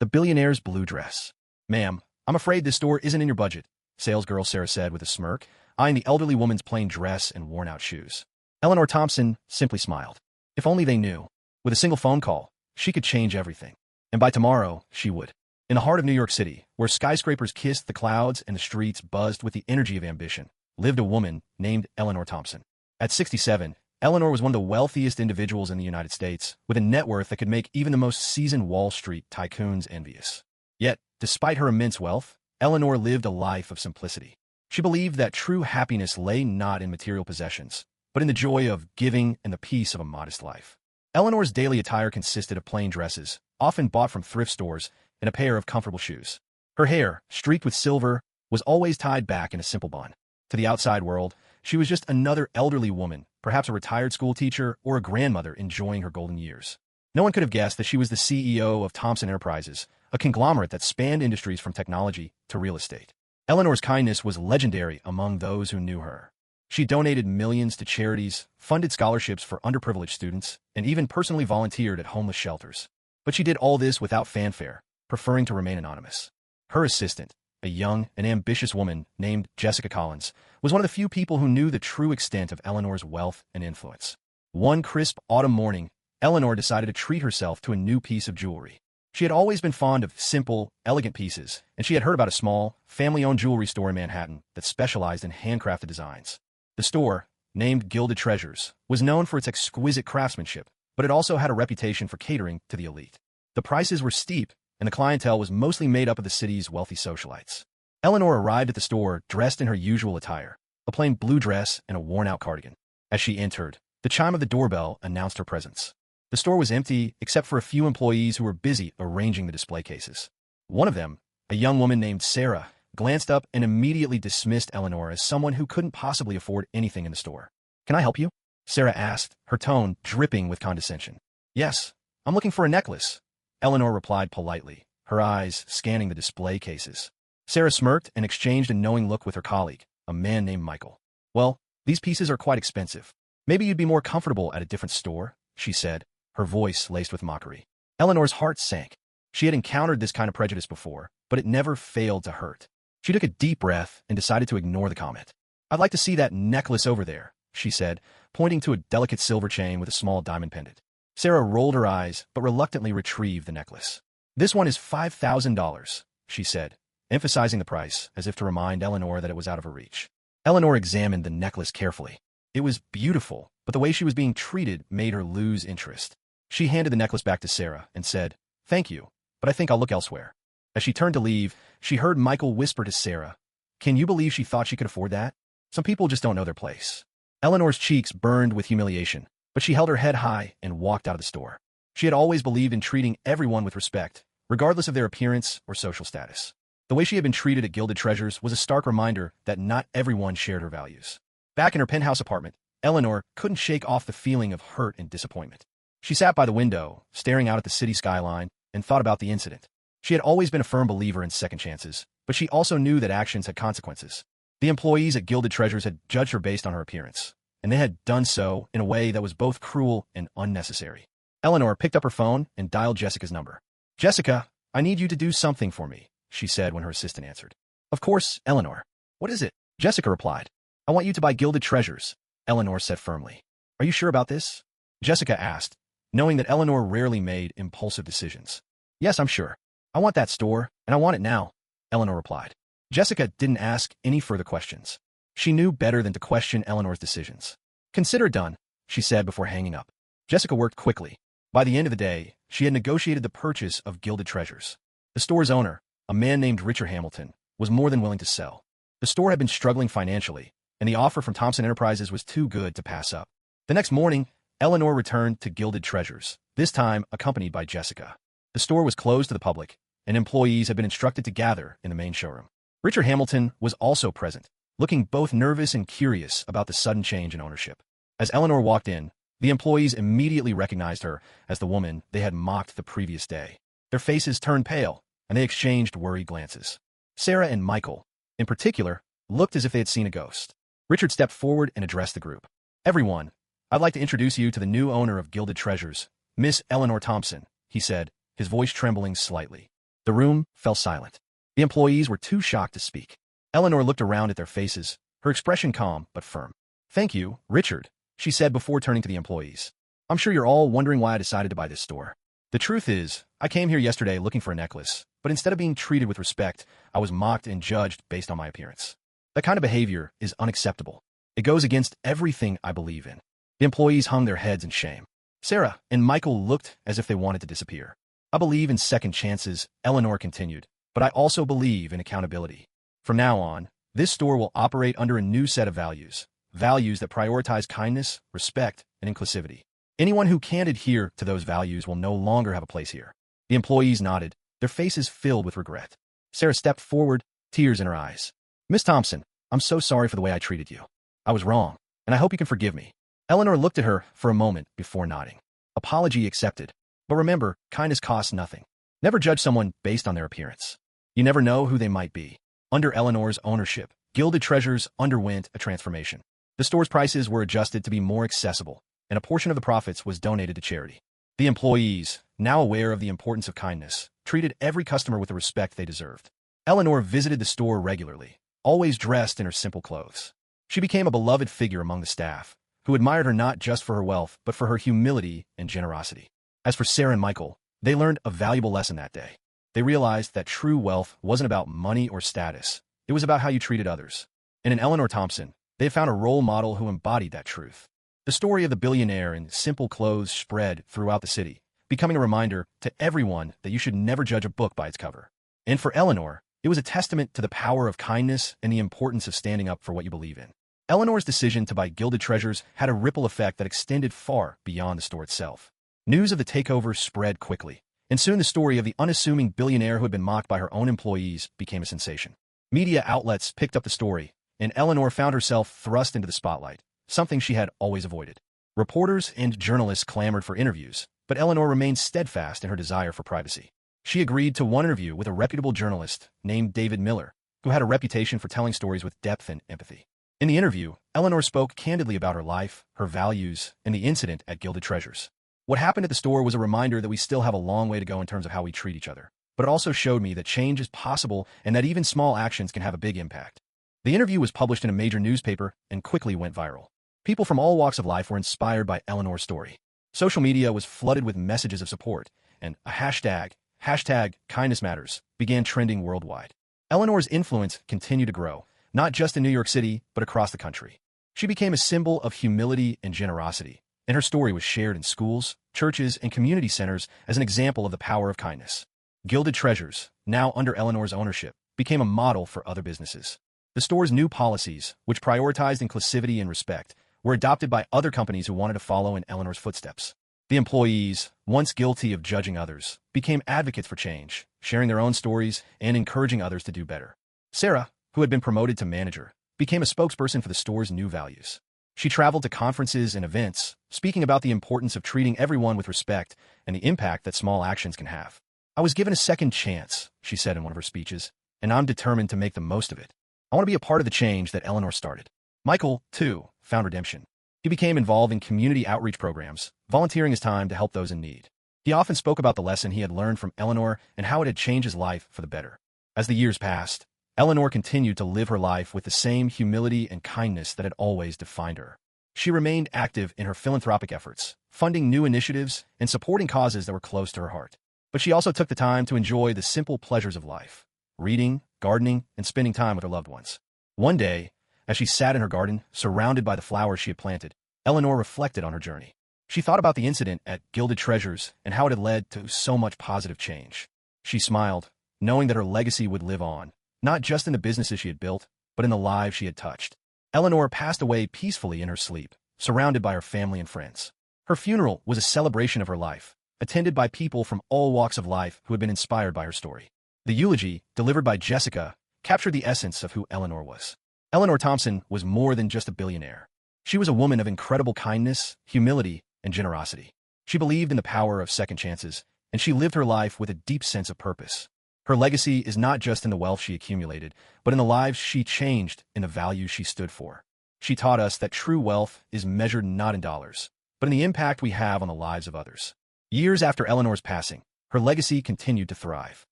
The billionaire's blue dress. Ma'am, I'm afraid this store isn't in your budget, salesgirl Sarah said with a smirk, eyeing the elderly woman's plain dress and worn-out shoes. Eleanor Thompson simply smiled. If only they knew. With a single phone call, she could change everything. And by tomorrow, she would. In the heart of New York City, where skyscrapers kissed the clouds and the streets buzzed with the energy of ambition, lived a woman named Eleanor Thompson. At 67, Eleanor was one of the wealthiest individuals in the United States, with a net worth that could make even the most seasoned Wall Street tycoons envious. Yet, despite her immense wealth, Eleanor lived a life of simplicity. She believed that true happiness lay not in material possessions, but in the joy of giving and the peace of a modest life. Eleanor's daily attire consisted of plain dresses, often bought from thrift stores, and a pair of comfortable shoes. Her hair, streaked with silver, was always tied back in a simple bun. To the outside world, she was just another elderly woman, perhaps a retired school teacher or a grandmother enjoying her golden years. No one could have guessed that she was the CEO of Thompson Enterprises, a conglomerate that spanned industries from technology to real estate. Eleanor's kindness was legendary among those who knew her. She donated millions to charities, funded scholarships for underprivileged students, and even personally volunteered at homeless shelters. But she did all this without fanfare, preferring to remain anonymous. Her assistant, a young and ambitious woman named Jessica Collins, was one of the few people who knew the true extent of Eleanor's wealth and influence. One crisp autumn morning, Eleanor decided to treat herself to a new piece of jewelry. She had always been fond of simple, elegant pieces, and she had heard about a small, family-owned jewelry store in Manhattan that specialized in handcrafted designs. The store, named Gilded Treasures, was known for its exquisite craftsmanship, but it also had a reputation for catering to the elite. The prices were steep, and the clientele was mostly made up of the city's wealthy socialites. Eleanor arrived at the store dressed in her usual attire, a plain blue dress and a worn-out cardigan. As she entered, the chime of the doorbell announced her presence. The store was empty except for a few employees who were busy arranging the display cases. One of them, a young woman named Sarah, glanced up and immediately dismissed Eleanor as someone who couldn't possibly afford anything in the store. "Can I help you?" Sarah asked, her tone dripping with condescension. "Yes, I'm looking for a necklace," Eleanor replied politely, her eyes scanning the display cases. Sarah smirked and exchanged a knowing look with her colleague, a man named Michael. "Well, these pieces are quite expensive. Maybe you'd be more comfortable at a different store," she said, her voice laced with mockery. Eleanor's heart sank. She had encountered this kind of prejudice before, but it never failed to hurt. She took a deep breath and decided to ignore the comment. "I'd like to see that necklace over there," she said, pointing to a delicate silver chain with a small diamond pendant. Sarah rolled her eyes, but reluctantly retrieved the necklace. "This one is $5,000, she said, emphasizing the price as if to remind Eleanor that it was out of her reach. Eleanor examined the necklace carefully. It was beautiful, but the way she was being treated made her lose interest. She handed the necklace back to Sarah and said, "Thank you, but I think I'll look elsewhere." As she turned to leave, she heard Michael whisper to Sarah, "Can you believe she thought she could afford that? Some people just don't know their place." Eleanor's cheeks burned with humiliation, but she held her head high and walked out of the store. She had always believed in treating everyone with respect, regardless of their appearance or social status. The way she had been treated at Gilded Treasures was a stark reminder that not everyone shared her values. Back in her penthouse apartment, Eleanor couldn't shake off the feeling of hurt and disappointment. She sat by the window, staring out at the city skyline, and thought about the incident. She had always been a firm believer in second chances, but she also knew that actions had consequences. The employees at Gilded Treasures had judged her based on her appearance, and they had done so in a way that was both cruel and unnecessary. Eleanor picked up her phone and dialed Jessica's number. "Jessica, I need you to do something for me," she said when her assistant answered. "Of course, Eleanor. What is it?" Jessica replied. "I want you to buy Gilded Treasures," Eleanor said firmly. "Are you sure about this?" Jessica asked, knowing that Eleanor rarely made impulsive decisions. "Yes, I'm sure. I want that store, and I want it now," Eleanor replied. Jessica didn't ask any further questions. She knew better than to question Eleanor's decisions. "Consider it done," she said before hanging up. Jessica worked quickly. By the end of the day, she had negotiated the purchase of Gilded Treasures. The store's owner, a man named Richard Hamilton, was more than willing to sell. The store had been struggling financially, and the offer from Thompson Enterprises was too good to pass up. The next morning, Eleanor returned to Gilded Treasures, this time accompanied by Jessica. The store was closed to the public, and employees had been instructed to gather in the main showroom. Richard Hamilton was also present, looking both nervous and curious about the sudden change in ownership. As Eleanor walked in, the employees immediately recognized her as the woman they had mocked the previous day. Their faces turned pale, and they exchanged worried glances. Sarah and Michael, in particular, looked as if they had seen a ghost. Richard stepped forward and addressed the group. "Everyone, I'd like to introduce you to the new owner of Gilded Treasures, Miss Eleanor Thompson," he said, his voice trembling slightly. The room fell silent. The employees were too shocked to speak. Eleanor looked around at their faces, her expression calm but firm. "Thank you, Richard," she said before turning to the employees. "I'm sure you're all wondering why I decided to buy this store. The truth is, I came here yesterday looking for a necklace, but instead of being treated with respect, I was mocked and judged based on my appearance. That kind of behavior is unacceptable. It goes against everything I believe in." The employees hung their heads in shame. Sarah and Michael looked as if they wanted to disappear. "I believe in second chances," Eleanor continued, "but I also believe in accountability. From now on, this store will operate under a new set of values that prioritize kindness, respect, and inclusivity. Anyone who can't adhere to those values will no longer have a place here." The employees nodded, their faces filled with regret. Sarah stepped forward, tears in her eyes. "Miss Thompson, I'm so sorry for the way I treated you. I was wrong, and I hope you can forgive me." Eleanor looked at her for a moment before nodding. "Apology accepted. But remember, kindness costs nothing. Never judge someone based on their appearance. You never know who they might be." Under Eleanor's ownership, Gilded Treasures underwent a transformation. The store's prices were adjusted to be more accessible, and a portion of the profits was donated to charity. The employees, now aware of the importance of kindness, treated every customer with the respect they deserved. Eleanor visited the store regularly, always dressed in her simple clothes. She became a beloved figure among the staff, who admired her not just for her wealth, but for her humility and generosity. As for Sarah and Michael, they learned a valuable lesson that day. They realized that true wealth wasn't about money or status. It was about how you treated others. And in Eleanor Thompson, they had found a role model who embodied that truth. The story of the billionaire in simple clothes spread throughout the city, becoming a reminder to everyone that you should never judge a book by its cover. And for Eleanor, it was a testament to the power of kindness and the importance of standing up for what you believe in. Eleanor's decision to buy Gilded Treasures had a ripple effect that extended far beyond the store itself. News of the takeover spread quickly, and soon the story of the unassuming billionaire who had been mocked by her own employees became a sensation. Media outlets picked up the story, and Eleanor found herself thrust into the spotlight, something she had always avoided. Reporters and journalists clamored for interviews, but Eleanor remained steadfast in her desire for privacy. She agreed to one interview with a reputable journalist named David Miller, who had a reputation for telling stories with depth and empathy. In the interview, Eleanor spoke candidly about her life, her values, and the incident at Gilded Treasures. What happened at the store was a reminder that we still have a long way to go in terms of how we treat each other, but it also showed me that change is possible and that even small actions can have a big impact. The interview was published in a major newspaper and quickly went viral. People from all walks of life were inspired by Eleanor's story. Social media was flooded with messages of support, and a hashtag Kindness Matters, began trending worldwide. Eleanor's influence continued to grow, not just in New York City, but across the country. She became a symbol of humility and generosity, and her story was shared in schools, churches, and community centers as an example of the power of kindness. Gilded Treasures, now under Eleanor's ownership, became a model for other businesses. The store's new policies, which prioritized inclusivity and respect, were adopted by other companies who wanted to follow in Eleanor's footsteps. The employees, once guilty of judging others, became advocates for change, sharing their own stories and encouraging others to do better. Sarah, who had been promoted to manager, became a spokesperson for the store's new values. She traveled to conferences and events, speaking about the importance of treating everyone with respect and the impact that small actions can have. "I was given a second chance," she said in one of her speeches, "and I'm determined to make the most of it. I want to be a part of the change that Eleanor started." Michael, too, found redemption. He became involved in community outreach programs, volunteering his time to help those in need. He often spoke about the lesson he had learned from Eleanor and how it had changed his life for the better. As the years passed, Eleanor continued to live her life with the same humility and kindness that had always defined her. She remained active in her philanthropic efforts, funding new initiatives and supporting causes that were close to her heart. But she also took the time to enjoy the simple pleasures of life: reading, gardening, and spending time with her loved ones. One day, as she sat in her garden, surrounded by the flowers she had planted, Eleanor reflected on her journey. She thought about the incident at Gilded Treasures and how it had led to so much positive change. She smiled, knowing that her legacy would live on, not just in the businesses she had built, but in the lives she had touched. Eleanor passed away peacefully in her sleep, surrounded by her family and friends. Her funeral was a celebration of her life, attended by people from all walks of life who had been inspired by her story. The eulogy, delivered by Jessica, captured the essence of who Eleanor was. Eleanor Thompson was more than just a billionaire. She was a woman of incredible kindness, humility, and generosity. She believed in the power of second chances, and she lived her life with a deep sense of purpose. Her legacy is not just in the wealth she accumulated, but in the lives she changed and the values she stood for. She taught us that true wealth is measured not in dollars, but in the impact we have on the lives of others. Years after Eleanor's passing, her legacy continued to thrive.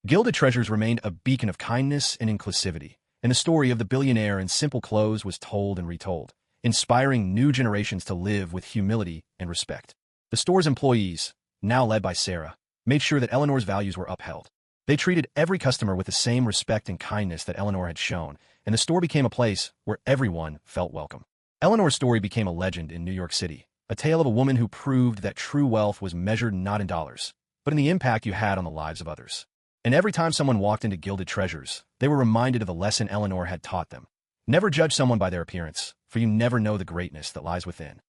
Gilded Treasures remained a beacon of kindness and inclusivity, and the story of the billionaire in simple clothes was told and retold, inspiring new generations to live with humility and respect. The store's employees, now led by Sarah, made sure that Eleanor's values were upheld. They treated every customer with the same respect and kindness that Eleanor had shown, and the store became a place where everyone felt welcome. Eleanor's story became a legend in New York City, a tale of a woman who proved that true wealth was measured not in dollars, but in the impact you had on the lives of others. And every time someone walked into Gilded Treasures, they were reminded of the lesson Eleanor had taught them. Never judge someone by their appearance, for you never know the greatness that lies within.